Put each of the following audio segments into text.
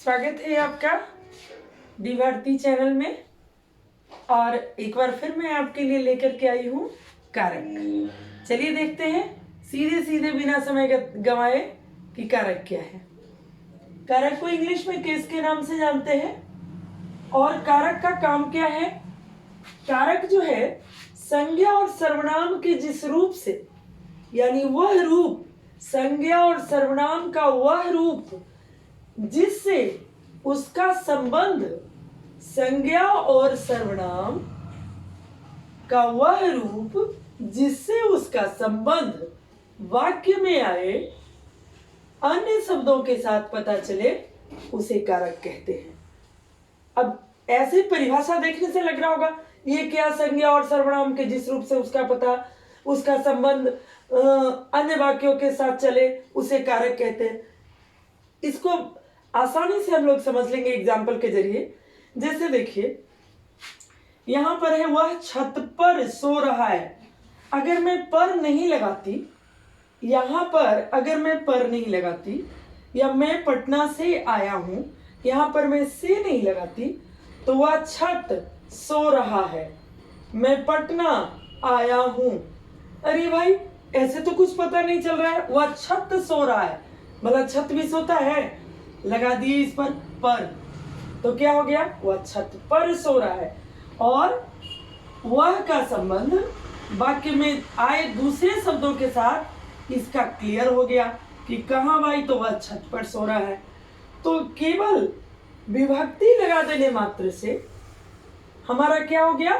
स्वागत है आपका दी भारती चैनल में। और एक बार फिर मैं आपके लिए लेकर के आई हूँ कारक। चलिए देखते हैं सीधे सीधे बिना समय गंवाए कि कारक क्या है। कारक को इंग्लिश में केस के नाम से जानते हैं। और कारक का काम क्या है? कारक जो है संज्ञा और सर्वनाम के जिस रूप से, यानी वह रूप, संज्ञा और सर्वनाम का वह रूप जिससे उसका संबंध, संज्ञा और सर्वनाम का वह रूप जिससे उसका संबंध वाक्य में आए, अन्य शब्दों के साथ पता चले, उसे कारक कहते हैं। अब ऐसी परिभाषा देखने से लग रहा होगा ये क्या, संज्ञा और सर्वनाम के जिस रूप से उसका पता, उसका संबंध अन्य वाक्यों के साथ चले, उसे कारक कहते हैं। इसको आसानी से हम लोग समझ लेंगे एग्जाम्पल के जरिए। जैसे देखिए यहां पर है वह छत पर सो रहा है। अगर मैं पर नहीं लगाती, यहां पर अगर मैं पर नहीं लगाती, या मैं पटना से आया हूं, यहां पर मैं से नहीं लगाती, तो वह छत सो रहा है, मैं पटना आया हूं। अरे भाई ऐसे तो कुछ पता नहीं चल रहा है, वह छत सो रहा है, मतलब छत भी सोता है, लगा दिए इस पर तो क्या हो गया, वह छत पर सो रहा है। और वह का संबंध वाक्य में आए दूसरे शब्दों के साथ इसका क्लियर हो गया कि कहाँ भाई, तो वह छत पर सो रहा है। तो केवल विभक्ति लगा देने मात्र से हमारा क्या हो गया,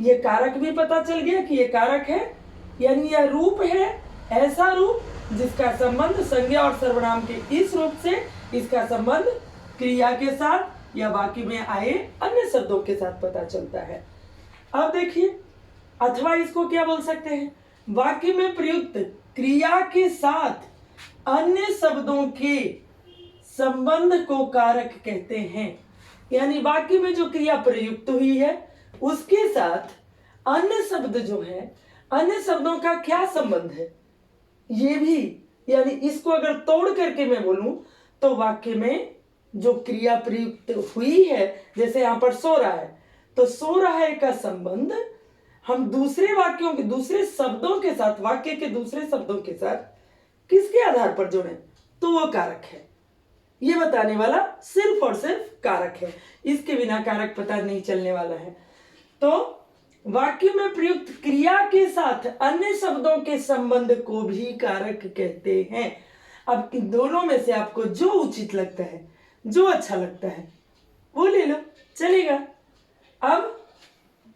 ये कारक भी पता चल गया कि ये कारक है, यानी यह रूप है, ऐसा रूप जिसका संबंध संज्ञा और सर्वनाम के इस रूप से, इसका संबंध क्रिया के साथ या वाक्य में आए अन्य शब्दों के साथ पता चलता है। अब देखिए, अथवा इसको क्या बोल सकते हैं, वाक्य में प्रयुक्त क्रिया के साथ अन्य शब्दों के संबंध को कारक कहते हैं। यानी वाक्य में जो क्रिया प्रयुक्त हुई है उसके साथ अन्य शब्द जो है, अन्य शब्दों का क्या संबंध है, ये भी, यानी इसको अगर तोड़ करके मैं बोलूं तो वाक्य में जो क्रिया प्रयुक्त हुई है, जैसे यहां पर सो रहा है, तो सो रहा है का संबंध हम दूसरे वाक्यों के दूसरे शब्दों के साथ, वाक्य के दूसरे शब्दों के साथ किसके आधार पर जोड़े, तो वो कारक है। ये बताने वाला सिर्फ और सिर्फ कारक है, इसके बिना कारक पता नहीं चलने वाला है। तो वाक्य में प्रयुक्त क्रिया के साथ अन्य शब्दों के संबंध को भी कारक कहते हैं। अब इन दोनों में से आपको जो उचित लगता है, जो अच्छा लगता है, वो ले लो, चलेगा। अब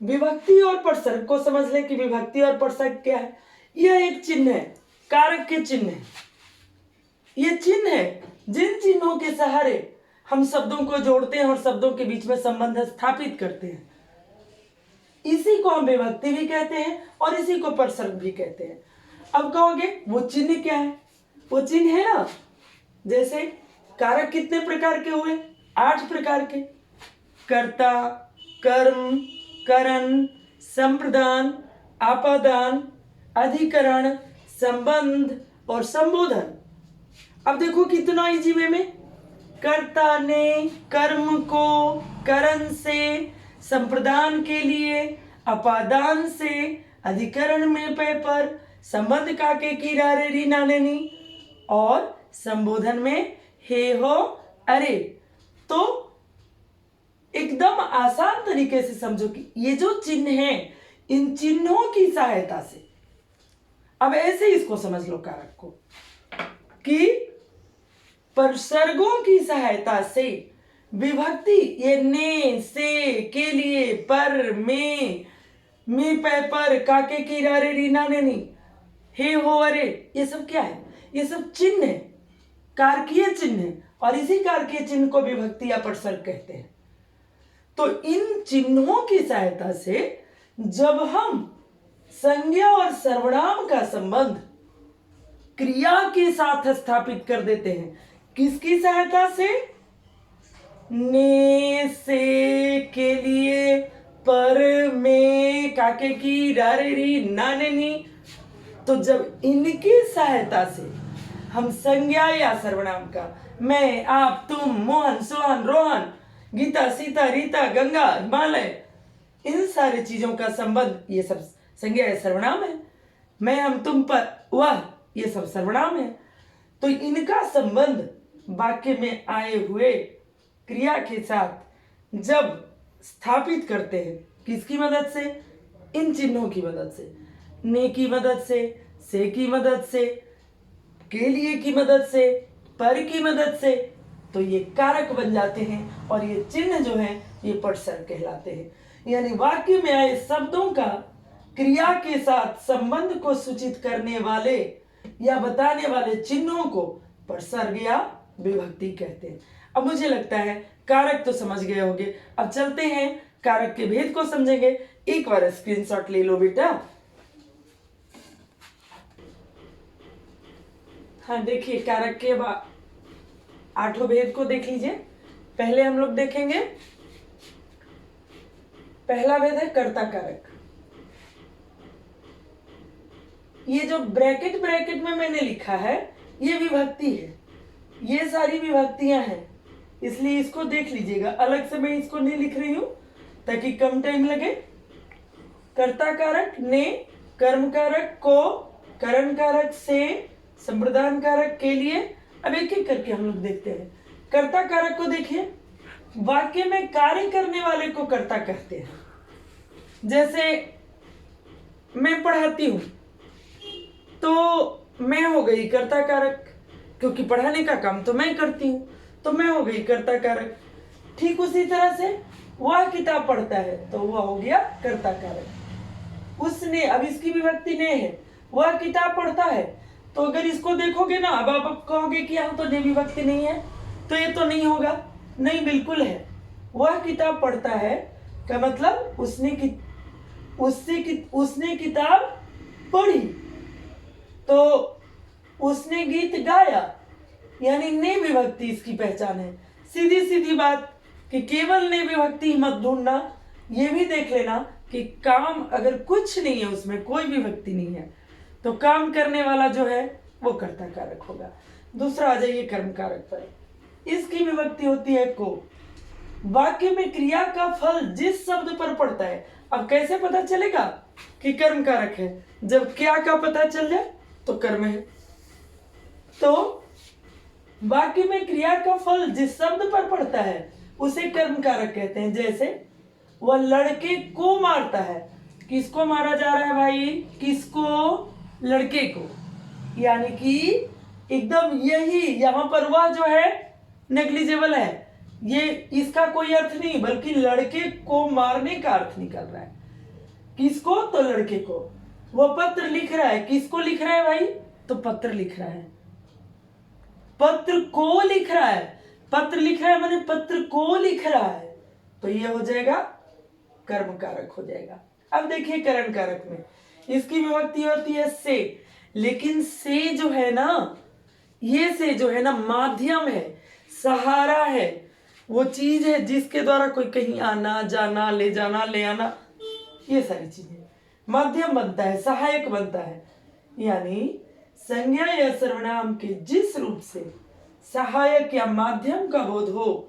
विभक्ति और प्रसर्ग को समझ लें कि विभक्ति और प्रसर्ग क्या है। यह एक चिन्ह है, कारक के चिन्ह है। ये चिन्ह है जिन चिन्हों के सहारे हम शब्दों को जोड़ते हैं और शब्दों के बीच में संबंध स्थापित करते हैं। इसी को हम विभक्ति भी कहते हैं और इसी को प्रसर्ग भी कहते हैं। अब कहोगे वो चिन्ह क्या है, वो चिन्ह है ना, जैसे कारक कितने प्रकार के हुए, 8 प्रकार के, कर्ता, कर्म, करण, संप्रदान, आपादान, अधिकरण, संबंध और संबोधन। अब देखो कितना इजी वे में, कर्ता ने कर्म को करण से, संप्रदान के लिए अपादान से, अधिकरण में पे पर, संबंध का के की रारे री नाने नी, और संबोधन में हे हो अरे। तो एकदम आसान तरीके से समझो कि ये जो चिन्ह हैं, इन चिन्हों की सहायता से, अब ऐसे इसको समझ लो कारक को, कि प्रसर्गों की सहायता से विभक्ति, ये ने, से, के लिए, पर, में पे पर, काके की रारे री नाने नी, हे हो अरे, ये सब क्या है, ये सब चिन्ह है, कारकीय चिन्ह है। और इसी कारकीय चिन्ह को विभक्ति या प्रसर्ग कहते हैं। तो इन चिन्हों की सहायता से जब हम संज्ञा और सर्वनाम का संबंध क्रिया के साथ स्थापित कर देते हैं, किसकी सहायता से, ने, से, के लिए, पर, में, काके की रारे री नाने नी, तो जब इनकी सहायता से हम संज्ञा या सर्वनाम का मैं, आप, तुम, मोहन, सोहन, रोहन, गीता, सीता, रीता, गंगा, हिमालय, इन सारी चीजों का संबंध ये सब संज्ञा या सर्वनाम है। मैं, हम, तुम, पर, वह, ये सब सर्वनाम है। तो इनका संबंध वाक्य में आए हुए क्रिया के साथ जब स्थापित करते हैं, किसकी मदद से? इन चिन्हों की मदद से, ने की मदद से की मदद से, के लिए की मदद से, पर की मदद से, तो ये कारक बन जाते हैं और ये चिन्ह जो है ये पटसर कहलाते हैं। यानी वाक्य में आए शब्दों का क्रिया के साथ संबंध को सूचित करने वाले या बताने वाले चिन्हों को पटसर्ग या विभक्ति कहते हैं। अब मुझे लगता है कारक तो समझ गए होंगे, अब चलते हैं कारक के भेद को समझेंगे। एक बार स्क्रीनशॉट ले लो बेटा। हाँ देखिए, कारक के 8 भेद को देख लीजिए। पहले हम लोग देखेंगे, पहला भेद है कर्ता कारक। ये जो ब्रैकेट में मैंने लिखा है ये विभक्ति है, ये सारी विभक्तियां हैं, इसलिए इसको देख लीजिएगा। अलग से मैं इसको नहीं लिख रही हूं ताकि कम टाइम लगे। कर्ता कारक, ने, कर्म कारक, को, करण कारक, से, संप्रदान कारक, के लिए। अब एक एक करके हम लोग देखते हैं। कर्ता कारक को देखिए, वाक्य में कार्य करने वाले को कर्ता कहते हैं। जैसे मैं पढ़ाती हूं तो मैं हो गई कर्ता कारक, क्योंकि पढ़ाने का काम तो मैं करती हूं, तो मैं हो गई कर्ता कारक। ठीक उसी तरह से वह किताब पढ़ता है तो वह हो गया कर्ता कारक। उसने, अब इसकी विभक्ति ने है, वह किताब पढ़ता है, तो अगर इसको देखोगे ना, अब आप कहोगे कि यहाँ तो ने विभक्ति नहीं है, तो ये तो नहीं होगा। नहीं, बिल्कुल है। वह किताब पढ़ता है का मतलब उसने किताब पढ़ी। तो उसने गीत गाया, यानी ने विभक्ति इसकी पहचान है। सीधी सीधी बात कि केवल ने विभक्ति मत ढूंढना, ये भी देख लेना कि काम अगर कुछ नहीं है, उसमें कोई विभक्ति नहीं है, तो काम करने वाला जो है वो कर्ता कारक होगा। दूसरा आ जाइए कर्म कारक पर। इसकी विभक्ति होती है को। वाक्य में क्रिया का फल जिस शब्द पर पड़ता है, अब कैसे पता चलेगा कि कर्म कारक है? जब क्या का पता चल जाए तो कर्म है। तो वाक्य में क्रिया का फल जिस शब्द पर पड़ता है उसे कर्म कारक कहते हैं। जैसे वह लड़के को मारता है, किसको मारा जा रहा है भाई? किसको? लड़के को। यानी कि एकदम यही, यहां पर वह जो है नेग्लिजिबल है, ये इसका कोई अर्थ नहीं, बल्कि लड़के को मारने का अर्थ निकल रहा है। किसको? तो लड़के को। वह पत्र लिख रहा है, किसको लिख रहा है भाई? तो पत्र लिख रहा है। पत्र को लिख रहा है, पत्र लिख रहा है माने पत्र को लिख रहा है, तो ये हो जाएगा कर्म कारक हो जाएगा। अब देखिए करण कारक में इसकी विभक्ति होती है से, लेकिन से जो है ना, ये से जो है ना माध्यम है, सहारा है, वो चीज है जिसके द्वारा कोई कहीं आना जाना, ले जाना ले आना, ये सारी चीजें माध्यम बनता है, सहायक बनता है। यानी संज्ञा या सर्वनाम के जिस रूप से सहायक या माध्यम का बोध हो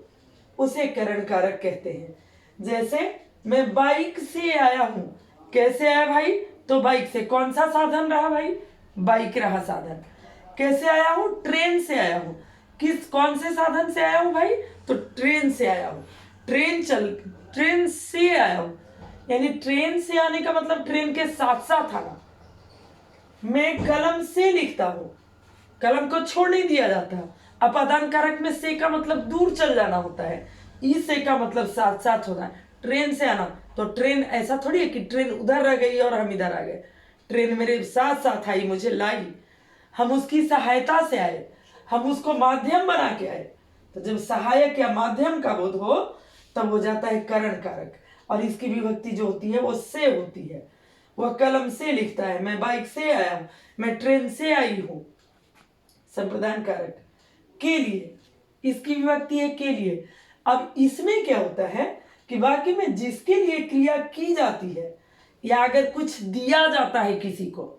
उसे करण कारक कहते हैं। जैसे मैं बाइक से आया हूं, कैसे आया भाई? तो बाइक से। कौन सा साधन रहा भाई? बाइक रहा साधन। कैसे आया हूं? ट्रेन से आया हूं। कौन से साधन से आया हूं भाई? तो ट्रेन से आया हूं। ट्रेन से आया हूं, यानी ट्रेन से आने का मतलब ट्रेन के साथ साथ आना। मैं कलम से लिखता हूं, कलम को छोड़ नहीं दिया जाता। अपादान कारक में से का मतलब दूर चल जाना होता है, ई से का मतलब साथ साथ होना है। ट्रेन से आना, तो ट्रेन ऐसा थोड़ी है कि ट्रेन उधर रह गई और हम इधर आ गए। ट्रेन मेरे साथ साथ आई, मुझे लाई, हम उसकी सहायता से आए, हम उसको माध्यम बना के आए। तो जब सहायक या माध्यम का बोध हो तब हो जाता है करण कारक। और इसकी विभक्ति जो होती है वो से होती है। वह कलम से लिखता है, मैं बाइक से आया हूं, मैं ट्रेन से आई हूं। संप्रदान कारक के लिए, इसकी विभक्ति है के लिए। अब इसमें क्या होता है कि वाक्य में जिसके लिए क्रिया की जाती है, या अगर कुछ दिया जाता है किसी को,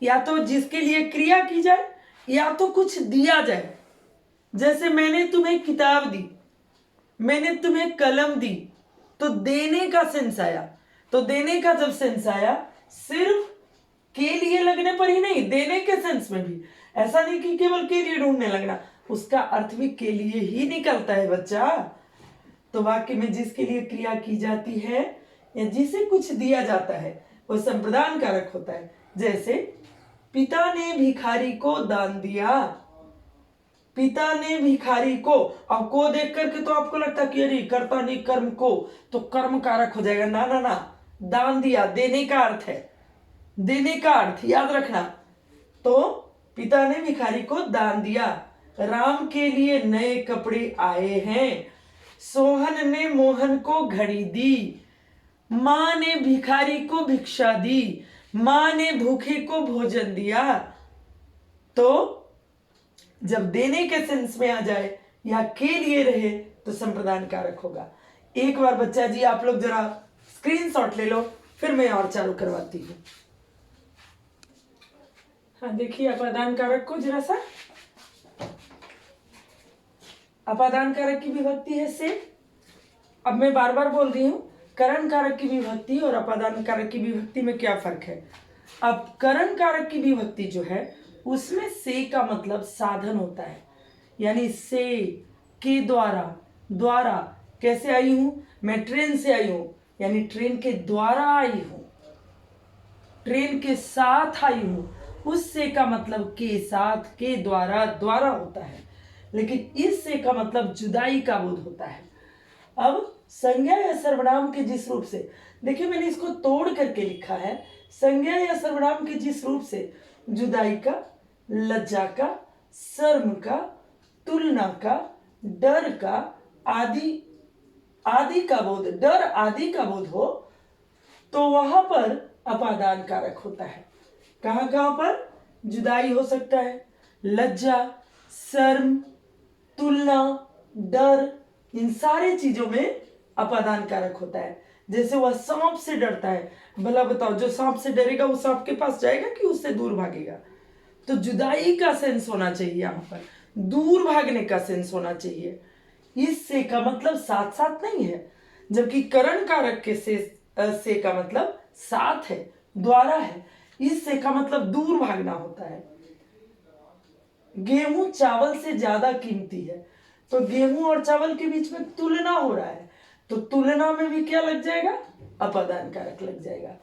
या तो जिसके लिए क्रिया की जाए या तो कुछ दिया जाए, जैसे मैंने तुम्हें किताब दी, मैंने तुम्हें कलम दी, तो देने का सेंस आया। तो देने का जब सेंस आया, सिर्फ के लिए लगने पर ही नहीं, देने के सेंस में भी। ऐसा नहीं कि केवल के लिए ढूंढने लगना, उसका अर्थ भी के लिए ही निकलता है बच्चा। तो वाक्य में जिसके लिए क्रिया की जाती है या जिसे कुछ दिया जाता है वो संप्रदान कारक होता है। जैसे पिता ने भिखारी को दान दिया, पिता ने भिखारी को। अब को देख करके तो आपको लगता है कि अरे कर्ता ने कर्म को, तो कर्म कारक हो जाएगा। ना ना ना, दान दिया देने का अर्थ है, देने का अर्थ याद रखना। तो पिता ने भिखारी को दान दिया, राम के लिए नए कपड़े आए हैं, सोहन ने मोहन को घड़ी दी, मां ने भिखारी को भिक्षा दी, मां ने भूखे को भोजन दिया। तो जब देने के सेंस में आ जाए या के लिए रहे तो संप्रदान कारक होगा। एक बार बच्चा जी आप लोग जरा स्क्रीनशॉट ले लो, फिर मैं और चालू करवाती हूँ। हाँ देखिए अपादान कारक को जरा सा, अपादान कारक की विभक्ति है से। अब मैं बार बार बोल रही हूं करण कारक की विभक्ति और अपादान कारक की विभक्ति में क्या फर्क है। अब करण कारक की विभक्ति जो है उसमें से का मतलब साधन होता है, यानी से, के द्वारा, द्वारा। कैसे आई हूं मैं, ट्रेन से आई हूं, यानी ट्रेन के द्वारा आई हूं, ट्रेन के साथ आई हूं। उस से का मतलब के साथ, के द्वारा, द्वारा होता है। लेकिन इस से का मतलब जुदाई का बोध होता है। अब संज्ञा या सर्वनाम के जिस रूप से, देखिए मैंने इसको तोड़ करके लिखा है, संज्ञा या सर्वनाम के जिस रूप से जुदाई का, लज्जा का, शर्म का, तुलना का, डर का, आदि का बोध, डर आदि का बोध हो, तो वहां पर अपादान कारक होता है। कहां कहां पर जुदाई हो सकता है, लज्जा, शर्म, तुलना, डर, इन सारे चीजों में अपादान कारक होता है। जैसे वह सांप से डरता है, भला बताओ जो सांप से डरेगा वो सांप के पास जाएगा कि उससे दूर भागेगा। तो जुदाई का सेंस होना चाहिए, यहां पर दूर भागने का सेंस होना चाहिए। इससे का मतलब साथ साथ नहीं है, जबकि करण कारक के से का मतलब साथ है, द्वारा है। इससे का मतलब दूर भागना होता है। गेहूं चावल से ज्यादा कीमती है, तो गेहूं और चावल के बीच में तुलना हो रहा है, तो तुलना में भी क्या लग जाएगा, अपादान कारक लग जाएगा।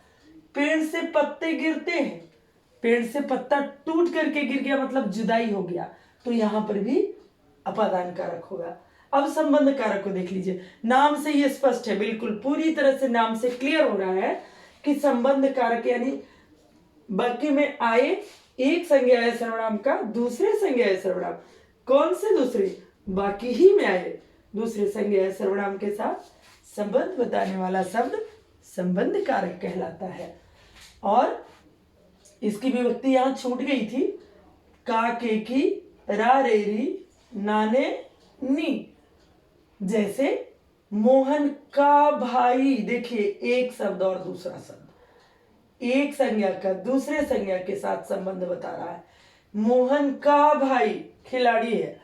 पेड़ से पत्ते गिरते हैं, पेड़ से पत्ता टूट करके गिर गया मतलब जुदाई हो गया, तो यहां पर भी अपादान कारक होगा। अब संबंध कारक को देख लीजिए, नाम से ये स्पष्ट है, बिल्कुल पूरी तरह से नाम से क्लियर हो रहा है कि संबंध कारक यानी वाक्य में आए एक संज्ञा सर्वनाम का दूसरे संज्ञा सर्वनाम, कौन से दूसरे, बाकी ही में आए दूसरे संज्ञा सर्वनाम के साथ संबंध बताने वाला शब्द संबंध कारक कहलाता है। और इसकी विभक्ति यहां छूट गई थी, का, के की, रा, रे, री, नाने, नी। जैसे मोहन का भाई, देखिए एक शब्द और दूसरा शब्द, एक संज्ञा का दूसरे संज्ञा के साथ संबंध बता रहा है। मोहन का भाई खिलाड़ी है,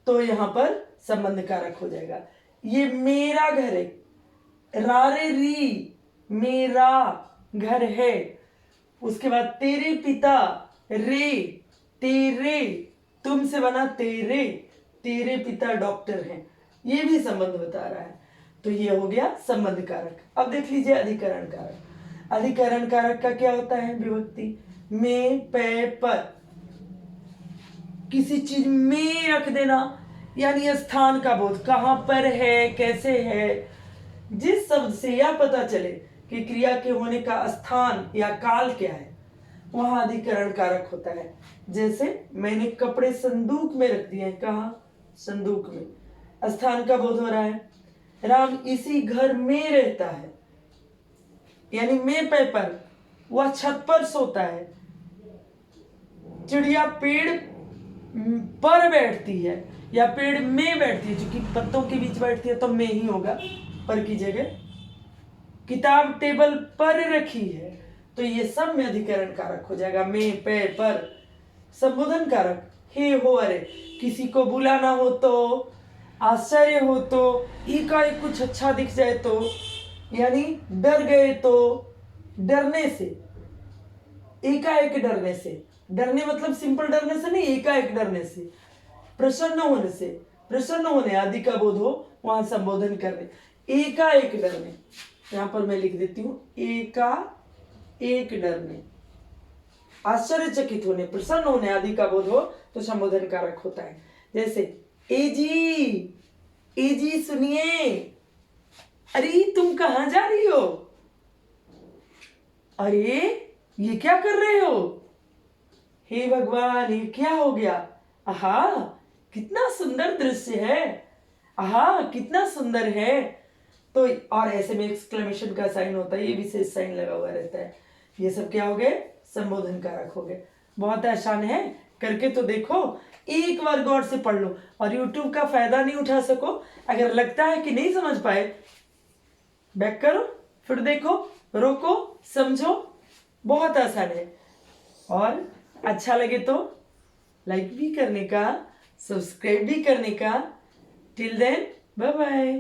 तो यहां पर संबंध कारक हो जाएगा। ये मेरा घर है, रारे री, मेरा घर है। उसके बाद तेरे पिता, रे, तेरे, तुमसे बना तेरे, तेरे पिता डॉक्टर हैं, ये भी संबंध बता रहा है। तो ये हो गया संबंध कारक। अब देख लीजिए अधिकरण कारक। अधिकरण कारक का क्या होता है विभक्ति, में, पे, पर। किसी चीज में रख देना, यानी स्थान का बोध, कहां पर है, कैसे है। जिस शब्द से यह पता चले कि क्रिया के होने का स्थान या काल क्या है, वहां अधिकरण कारक होता है। जैसे मैंने कपड़े संदूक में रख दिए हैं, कहा, संदूक में, स्थान का बोध हो रहा है। राम इसी घर में रहता है, यानी में पे पर, वह छत पर सोता है। चिड़िया पेड़ पर बैठती है या पेड़ में बैठती है, क्योंकि पत्तों के बीच बैठती है तो में ही होगा पर की जगह। किताब टेबल पर रखी है, तो ये सब में अधिकरण कारक हो जाएगा, में, पे, पर। संबोधन कारक, हे हो, अरे किसी को बुलाना हो तो, आश्चर्य हो तो, एकाएक कुछ अच्छा दिख जाए तो, यानी डर गए तो, डरने से, एकाएक डरने से, डरने मतलब सिंपल डरने से नहीं, एकाएक डरने से, प्रसन्न होने से, प्रसन्न होने आदि का बोध हो वहां संबोधन करने, एकाएक डरने, यहां पर मैं लिख देती हूं एकाएक डरने, आश्चर्यचकित होने, प्रसन्न होने आदि का बोध हो तो संबोधन कारक होता है। जैसे ए जी सुनिए, अरे तुम कहां जा रही हो, अरे ये क्या कर रहे हो, हे भगवान ये क्या हो गया, आहा कितना सुंदर दृश्य है, आहा कितना सुंदर है। तो और ऐसे में एक्सक्लेमेशन का साइन होता है, ये विशेष साइन लगा हुआ रहता है। ये सब क्या हो गए, संबोधन कारक हो गए। बहुत आसान है, करके तो देखो, एक बार गौर से पढ़ लो। और YouTube का फायदा नहीं उठा सको, अगर लगता है कि नहीं समझ पाए, बैक करो, फिर देखो, रोको, समझो, बहुत आसान है। और अच्छा लगे तो लाइक भी करने का, सब्सक्राइब भी करने का। Till then bye bye.